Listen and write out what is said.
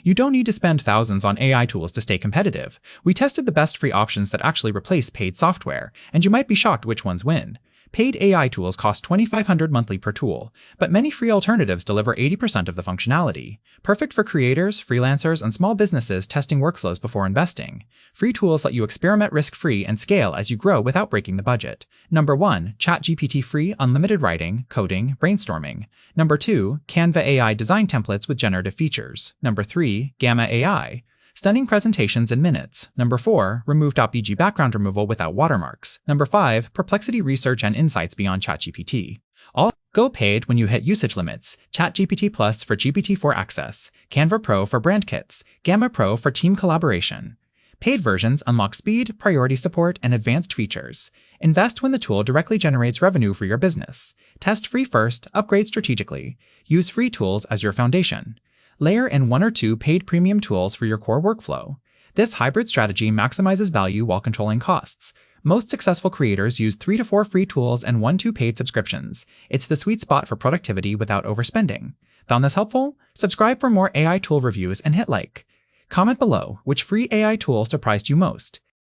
You don't need to spend thousands on AI tools to stay competitive. We tested the best free options that actually replace paid software, and you might be shocked which ones win. Paid AI tools cost $2,500 monthly per tool, but many free alternatives deliver 80% of the functionality. Perfect for creators, freelancers, and small businesses testing workflows before investing. Free tools let you experiment risk-free and scale as you grow without breaking the budget. Number 1. ChatGPT free, unlimited writing, coding, brainstorming. Number 2. Canva AI design templates with generative features. Number 3. Gamma AI. Stunning presentations in minutes. Number 4. Remove.bg background removal without watermarks. Number 5. Perplexity research and insights beyond ChatGPT. All go paid when you hit usage limits. ChatGPT Plus for GPT-4 access. Canva Pro for brand kits. Gamma Pro for team collaboration. Paid versions unlock speed, priority support, and advanced features. Invest when the tool directly generates revenue for your business. Test free first, upgrade strategically. Use free tools as your foundation. Layer in 1 or 2 paid premium tools for your core workflow. This hybrid strategy maximizes value while controlling costs. Most successful creators use 3 to 4 free tools and 1-2 paid subscriptions. It's the sweet spot for productivity without overspending. Found this helpful? Subscribe for more AI tool reviews and hit like. Comment below which free AI tool surprised you most.